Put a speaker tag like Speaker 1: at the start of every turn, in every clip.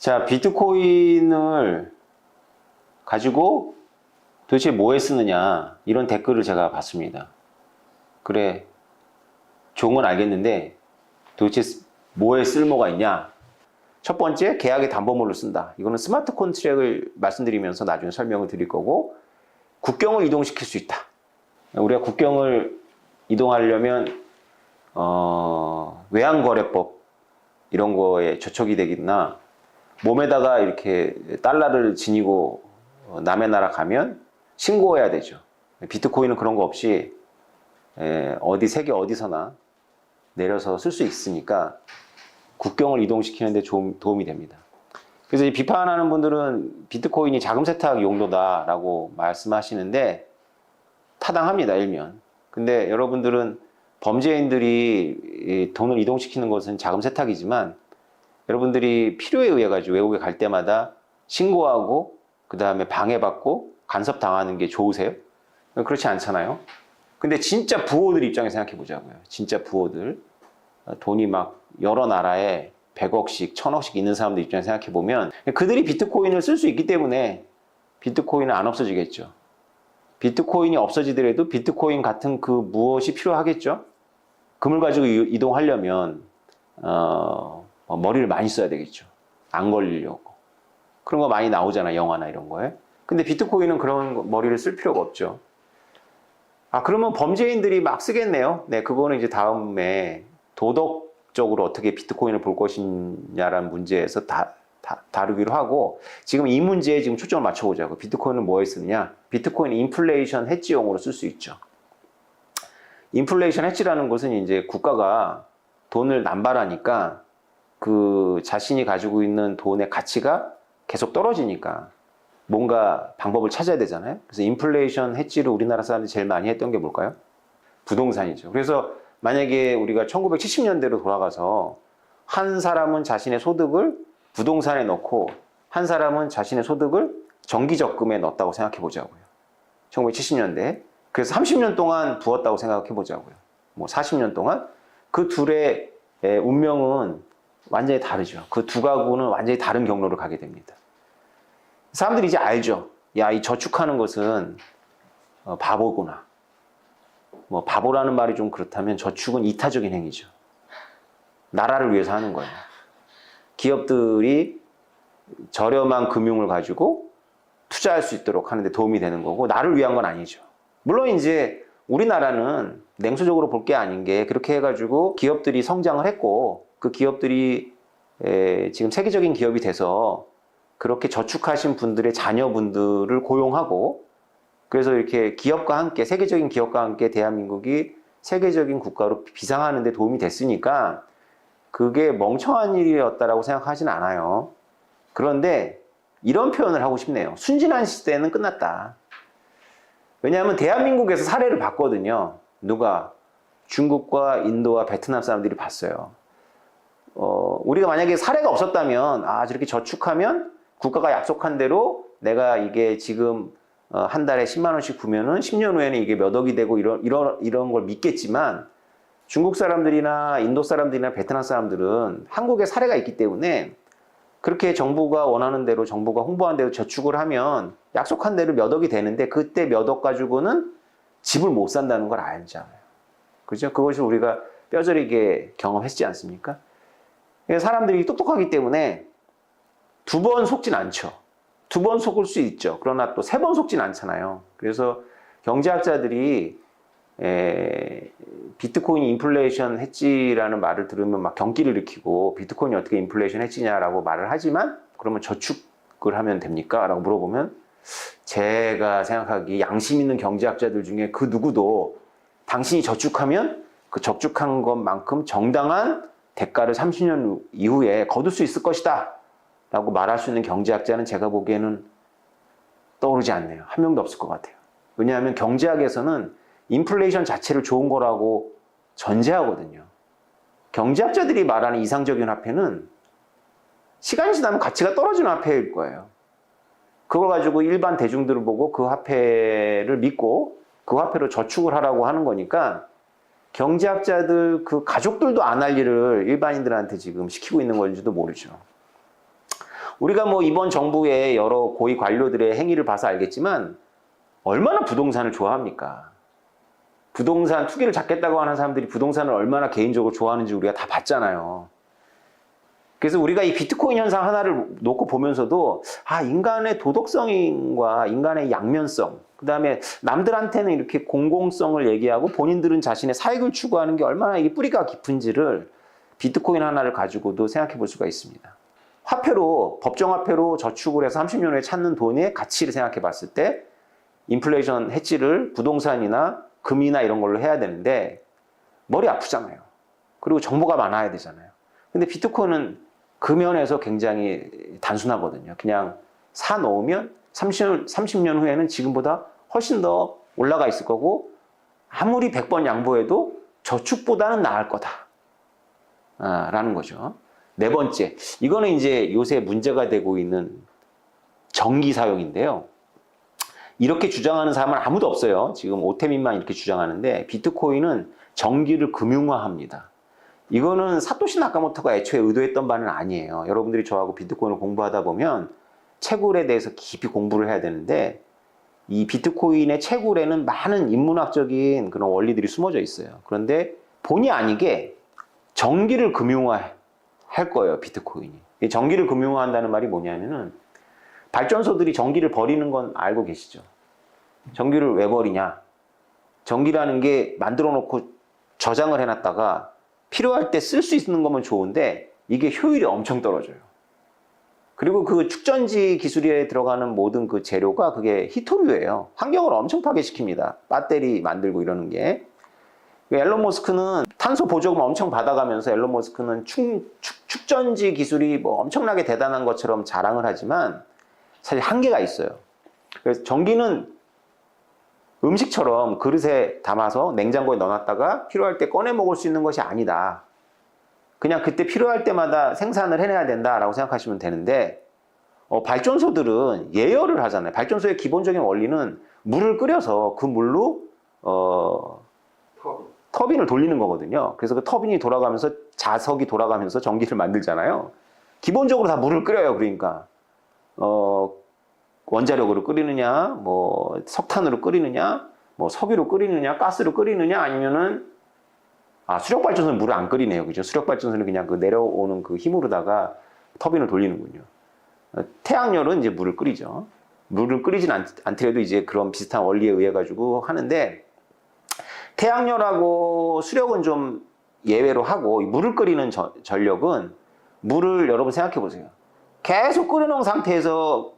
Speaker 1: 자, 비트코인을 가지고 도대체 뭐에 쓰느냐, 이런 댓글을 제가 봤습니다. 그래, 좋은 건 알겠는데 도대체 뭐에 쓸모가 있냐? 첫 번째, 계약의 담보물로 쓴다. 이거는 스마트 컨트랙을 말씀드리면서 나중에 설명을 드릴 거고, 국경을 이동시킬 수 있다. 우리가 국경을 이동하려면 외환거래법 이런 거에 저촉이 되겠나, 몸에다가 이렇게 달러를 지니고 남의 나라 가면 신고해야 되죠. 비트코인은 그런 거 없이 세계 어디서나 내려서 쓸 수 있으니까 국경을 이동시키는 데 도움이 됩니다. 그래서 비판하는 분들은 비트코인이 자금 세탁 용도다라고 말씀하시는데 타당합니다, 일면. 근데 여러분들은 범죄인들이 돈을 이동시키는 것은 자금 세탁이지만, 여러분들이 필요에 의해 가지고 외국에 갈 때마다 신고하고 그 다음에 방해받고 간섭당하는 게 좋으세요? 그렇지 않잖아요. 근데 진짜 부호들 입장에서 생각해 보자고요. 진짜 부호들, 돈이 막 여러 나라에 100억씩 1000억씩 있는 사람들 입장에서 생각해 보면, 그들이 비트코인을 쓸 수 있기 때문에 비트코인은 안 없어지겠죠. 비트코인이 없어지더라도 비트코인 같은 그 무엇이 필요하겠죠. 금을 가지고 이동하려면 머리를 많이 써야 되겠죠. 안 걸리려고. 그런 거 많이 나오잖아, 영화나 이런 거에. 근데 비트코인은 그런 머리를 쓸 필요가 없죠. 그러면 범죄인들이 막 쓰겠네요. 네, 그거는 이제 다음에 도덕적으로 어떻게 비트코인을 볼 것이냐라는 문제에서 다루기로 하고, 지금 이 문제에 지금 초점을 맞춰보자고. 비트코인을 뭐에 쓰느냐? 비트코인은 인플레이션 해지용으로 쓸 수 있죠. 인플레이션 해지라는 것은 이제 국가가 돈을 남발하니까 그 자신이 가지고 있는 돈의 가치가 계속 떨어지니까 뭔가 방법을 찾아야 되잖아요. 그래서 인플레이션 해지를 우리나라 사람들이 제일 많이 했던 게 뭘까요? 부동산이죠. 그래서 만약에 우리가 1970년대로 돌아가서 한 사람은 자신의 소득을 부동산에 넣고 한 사람은 자신의 소득을 정기적금에 넣었다고 생각해 보자고요. 1970년대. 그래서 30년 동안 부었다고 생각해 보자고요. 뭐 40년 동안. 그 둘의 운명은 완전히 다르죠. 그 두 가구는 완전히 다른 경로를 가게 됩니다. 사람들이 이제 알죠. 야, 이 저축하는 것은 바보구나. 뭐 바보라는 말이 좀 그렇다면 저축은 이타적인 행위죠. 나라를 위해서 하는 거예요. 기업들이 저렴한 금융을 가지고 투자할 수 있도록 하는데 도움이 되는 거고, 나를 위한 건 아니죠. 물론 이제 우리나라는 냉소적으로 볼 게 아닌 게, 그렇게 해가지고 기업들이 성장을 했고, 그 기업들이 지금 세계적인 기업이 돼서 그렇게 저축하신 분들의 자녀분들을 고용하고, 그래서 이렇게 기업과 함께, 세계적인 기업과 함께 대한민국이 세계적인 국가로 비상하는 데 도움이 됐으니까 그게 멍청한 일이었다라고 생각하진 않아요. 그런데 이런 표현을 하고 싶네요. 순진한 시대는 끝났다. 왜냐하면 대한민국에서 사례를 봤거든요. 누가? 중국과 인도와 베트남 사람들이 봤어요. 우리가 만약에 사례가 없었다면, 저렇게 저축하면 국가가 약속한 대로 내가 이게 지금 한 달에 10만 원씩 부면은 10년 후에는 이게 몇 억이 되고 이런 걸 믿겠지만, 중국 사람들이나 인도 사람들이나 베트남 사람들은 한국에 사례가 있기 때문에 그렇게 정부가 원하는 대로, 정부가 홍보한 대로 저축을 하면 약속한 대로 몇 억이 되는데, 그때 몇 억 가지고는 집을 못 산다는 걸 알잖아요. 그죠? 그것을 우리가 뼈저리게 경험했지 않습니까? 사람들이 똑똑하기 때문에 두 번 속진 않죠. 두 번 속을 수 있죠. 그러나 또 세 번 속진 않잖아요. 그래서 경제학자들이 비트코인이 인플레이션 해지라는 말을 들으면 막 경기를 일으키고, 비트코인이 어떻게 인플레이션 해지냐라고 말을 하지만, 그러면 저축을 하면 됩니까? 라고 물어보면, 제가 생각하기에 양심 있는 경제학자들 중에 그 누구도 당신이 저축하면 그 저축한 것만큼 정당한 대가를 30년 이후에 거둘 수 있을 것이다 라고 말할 수 있는 경제학자는 제가 보기에는 떠오르지 않네요. 한 명도 없을 것 같아요. 왜냐하면 경제학에서는 인플레이션 자체를 좋은 거라고 전제하거든요. 경제학자들이 말하는 이상적인 화폐는 시간이 지나면 가치가 떨어지는 화폐일 거예요. 그걸 가지고 일반 대중들을 보고 그 화폐를 믿고 그 화폐로 저축을 하라고 하는 거니까, 경제학자들 그 가족들도 안 할 일을 일반인들한테 지금 시키고 있는 건지도 모르죠. 우리가 뭐 이번 정부의 여러 고위 관료들의 행위를 봐서 알겠지만 얼마나 부동산을 좋아합니까? 부동산 투기를 잡겠다고 하는 사람들이 부동산을 얼마나 개인적으로 좋아하는지 우리가 다 봤잖아요. 그래서 우리가 이 비트코인 현상 하나를 놓고 보면서도 인간의 도덕성과 인간의 양면성, 그 다음에 남들한테는 이렇게 공공성을 얘기하고 본인들은 자신의 사익을 추구하는 게 얼마나 이게 뿌리가 깊은지를 비트코인 하나를 가지고도 생각해 볼 수가 있습니다. 화폐로, 법정화폐로 저축을 해서 30년 후에 찾는 돈의 가치를 생각해 봤을 때 인플레이션 해지를 부동산이나 금이나 이런 걸로 해야 되는데 머리 아프잖아요. 그리고 정보가 많아야 되잖아요. 근데 비트코인은 그 면에서 굉장히 단순하거든요. 그냥 사 놓으면 30년 후에는 지금보다 훨씬 더 올라가 있을 거고 아무리 100번 양보해도 저축보다는 나을 거다. 라는 거죠. 네 번째, 이거는 이제 요새 문제가 되고 있는 전기 사용인데요. 이렇게 주장하는 사람은 아무도 없어요. 지금 오태민만 이렇게 주장하는데 비트코인은 전기를 금융화합니다. 이거는 사토시 나카모토가 애초에 의도했던 바는 아니에요. 여러분들이 저하고 비트코인을 공부하다 보면 채굴에 대해서 깊이 공부를 해야 되는데 이 비트코인의 채굴에는 많은 인문학적인 그런 원리들이 숨어져 있어요. 그런데 본의 아니게 전기를 금융화할 거예요, 비트코인이. 이 전기를 금융화한다는 말이 뭐냐면은 발전소들이 전기를 버리는 건 알고 계시죠? 전기를 왜 버리냐? 전기라는 게 만들어 놓고 저장을 해놨다가 필요할 때 쓸 수 있는 거면 좋은데 이게 효율이 엄청 떨어져요. 그리고 그 축전지 기술에 들어가는 모든 그 재료가 그게 히토류예요. 환경을 엄청 파괴시킵니다. 배터리 만들고 이러는 게. 앨런 머스크는 탄소 보조금 엄청 받아가면서 앨런 머스크는 축전지 기술이 뭐 엄청나게 대단한 것처럼 자랑을 하지만 사실 한계가 있어요. 그래서 전기는 음식처럼 그릇에 담아서 냉장고에 넣어놨다가 필요할 때 꺼내 먹을 수 있는 것이 아니다. 그냥 그때 필요할 때마다 생산을 해내야 된다라고 생각하시면 되는데 발전소들은 예열을 하잖아요. 발전소의 기본적인 원리는 물을 끓여서 그 물로 터빈을 돌리는 거거든요. 그래서 그 터빈이 돌아가면서 자석이 돌아가면서 전기를 만들잖아요. 기본적으로 다 물을 끓여요. 그러니까 원자력으로 끓이느냐, 뭐 석탄으로 끓이느냐, 뭐 석유로 끓이느냐, 가스로 끓이느냐, 아니면은 수력발전소는 물을 안 끓이네요. 그죠? 수력발전소는 그냥 그 내려오는 그 힘으로다가 터빈을 돌리는군요. 태양열은 이제 물을 끓이죠. 물을 끓이진 않더라도 이제 그런 비슷한 원리에 의해 가지고 하는데 태양열하고 수력은 좀 예외로 하고 물을 끓이는 전력은 물을 여러분 생각해 보세요. 계속 끓여놓은 상태에서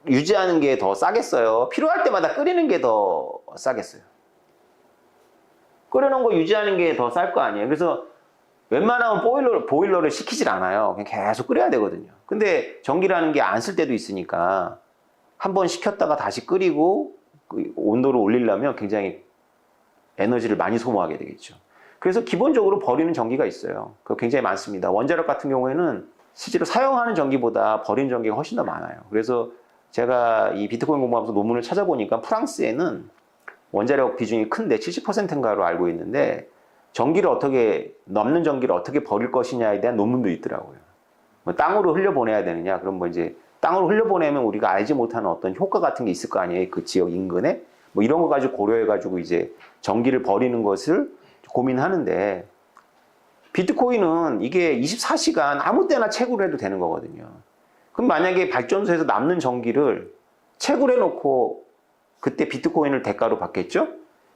Speaker 1: 유지하는 게 더 싸겠어요? 필요할 때마다 끓이는 게 더 싸겠어요? 끓여놓은 거 유지하는 게 더 쌀 거 아니에요? 그래서 웬만하면 보일러를 시키질 않아요. 그냥 계속 끓여야 되거든요. 근데 전기라는 게 안 쓸 때도 있으니까 한번 식혔다가 다시 끓이고 그 온도를 올리려면 굉장히 에너지를 많이 소모하게 되겠죠. 그래서 기본적으로 버리는 전기가 있어요. 그거 굉장히 많습니다. 원자력 같은 경우에는 실제로 사용하는 전기보다 버리는 전기가 훨씬 더 많아요. 그래서 제가 이 비트코인 공부하면서 논문을 찾아보니까 프랑스에는 원자력 비중이 큰데 70%인가로 알고 있는데 남는 전기를 어떻게 버릴 것이냐에 대한 논문도 있더라고요. 뭐 땅으로 흘려보내야 되느냐? 그럼 뭐 이제 땅으로 흘려보내면 우리가 알지 못하는 어떤 효과 같은 게 있을 거 아니에요? 그 지역 인근에? 뭐 이런 거 가지고 고려해가지고 이제 전기를 버리는 것을 고민하는데 비트코인은 이게 24시간 아무 때나 채굴을 해도 되는 거거든요. 그럼 만약에 발전소에서 남는 전기를 채굴해 놓고 그때 비트코인을 대가로 받겠죠?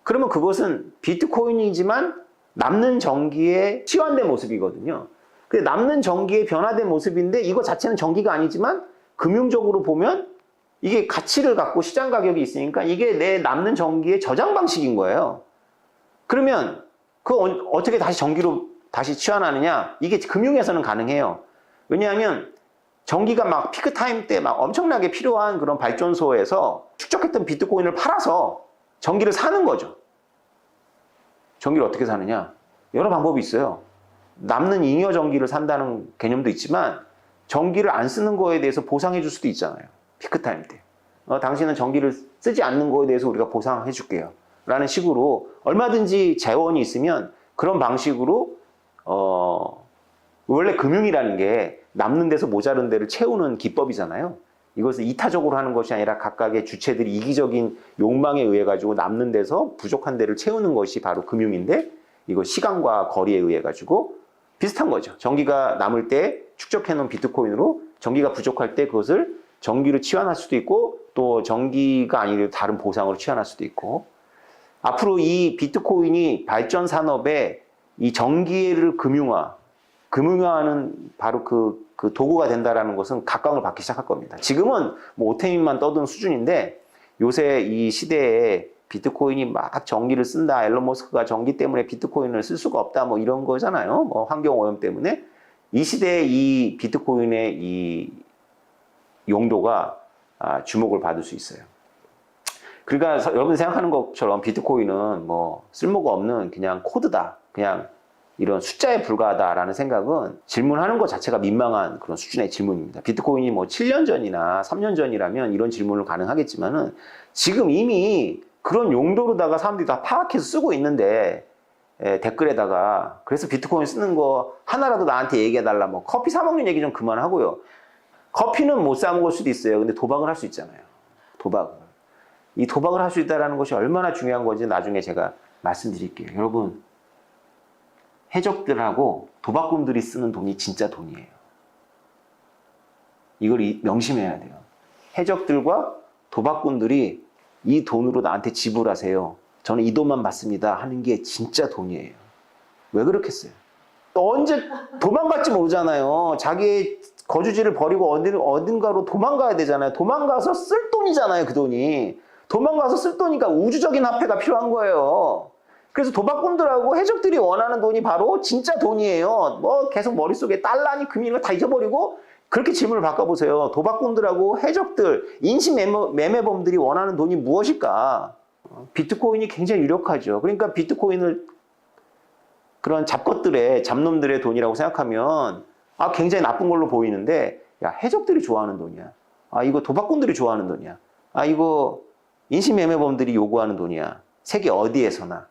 Speaker 1: 그러면 그것은 비트코인이지만 남는 전기의 치환된 모습이거든요. 근데 남는 전기의 변화된 모습인데 이거 자체는 전기가 아니지만 금융적으로 보면 이게 가치를 갖고 시장 가격이 있으니까 이게 내 남는 전기의 저장 방식인 거예요. 그러면 그거 어떻게 다시 전기로 다시 치환하느냐? 이게 금융에서는 가능해요. 왜냐하면 전기가 막 피크 타임 때 막 엄청나게 필요한 그런 발전소에서 축적했던 비트코인을 팔아서 전기를 사는 거죠. 전기를 어떻게 사느냐? 여러 방법이 있어요. 남는 잉여 전기를 산다는 개념도 있지만 전기를 안 쓰는 거에 대해서 보상해 줄 수도 있잖아요. 피크 타임 때. 당신은 전기를 쓰지 않는 거에 대해서 우리가 보상해 줄게요. 라는 식으로 얼마든지 재원이 있으면 그런 방식으로 원래 금융이라는 게 남는 데서 모자른 데를 채우는 기법이잖아요. 이것을 이타적으로 하는 것이 아니라 각각의 주체들이 이기적인 욕망에 의해 가지고 남는 데서 부족한 데를 채우는 것이 바로 금융인데, 이거 시간과 거리에 의해 가지고 비슷한 거죠. 전기가 남을 때 축적해 놓은 비트코인으로 전기가 부족할 때 그것을 전기로 치환할 수도 있고, 또 전기가 아니라 다른 보상으로 치환할 수도 있고, 앞으로 이 비트코인이 발전 산업에 이 전기를 금융화하는 바로 그 도구가 된다라는 것은 각광을 받기 시작할 겁니다. 지금은 뭐 오태민만 떠든 수준인데, 요새 이 시대에 비트코인이 막 전기를 쓴다, 앨런 머스크가 전기 때문에 비트코인을 쓸 수가 없다, 뭐 이런 거잖아요. 뭐 환경 오염 때문에. 이 시대에 이 비트코인의 이 용도가 주목을 받을 수 있어요. 그러니까 여러분 생각하는 것처럼 비트코인은 뭐 쓸모가 없는 그냥 코드다, 그냥 이런 숫자에 불과하다라는 생각은, 질문하는 것 자체가 민망한 그런 수준의 질문입니다. 비트코인이 뭐 7년 전이나 3년 전이라면 이런 질문을 가능하겠지만은, 지금 이미 그런 용도로다가 사람들이 다 파악해서 쓰고 있는데, 댓글에다가 그래서 비트코인 쓰는 거 하나라도 나한테 얘기해달라, 뭐 커피 사 먹는 얘기 좀 그만하고요. 커피는 못 사 먹을 수도 있어요. 근데 도박을 할 수 있잖아요. 이 도박을 할 수 있다는 것이 얼마나 중요한 건지 나중에 제가 말씀드릴게요. 여러분, 해적들하고 도박꾼들이 쓰는 돈이 진짜 돈이에요. 이걸 명심해야 돼요. 해적들과 도박꾼들이 이 돈으로 나한테 지불하세요, 저는 이 돈만 받습니다 하는 게 진짜 돈이에요. 왜 그렇겠어요? 언제 도망갈지 모르잖아요. 자기의 거주지를 버리고 어딘가로 도망가야 되잖아요. 도망가서 쓸 돈이잖아요, 그 돈이. 도망가서 쓸 돈이니까 우주적인 화폐가 필요한 거예요. 그래서 도박꾼들하고 해적들이 원하는 돈이 바로 진짜 돈이에요. 뭐 계속 머릿속에 달러니 금이니 다 잊어버리고 그렇게 질문을 바꿔보세요. 도박꾼들하고 해적들, 인신매매범들이 원하는 돈이 무엇일까? 비트코인이 굉장히 유력하죠. 그러니까 비트코인을 그런 잡놈들의 돈이라고 생각하면 굉장히 나쁜 걸로 보이는데, 야, 해적들이 좋아하는 돈이야. 이거 도박꾼들이 좋아하는 돈이야. 이거 인신매매범들이 요구하는 돈이야. 세계 어디에서나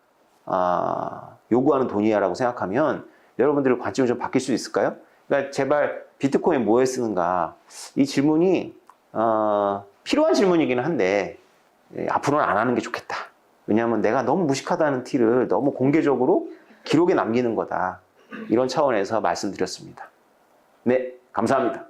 Speaker 1: 요구하는 돈이야라고 생각하면 여러분들의 관점이 좀 바뀔 수 있을까요? 그러니까 제발 비트코인 뭐에 쓰는가, 이 질문이 필요한 질문이기는 한데 앞으로는 안 하는 게 좋겠다. 왜냐하면 내가 너무 무식하다는 티를 너무 공개적으로 기록에 남기는 거다. 이런 차원에서 말씀드렸습니다. 네, 감사합니다.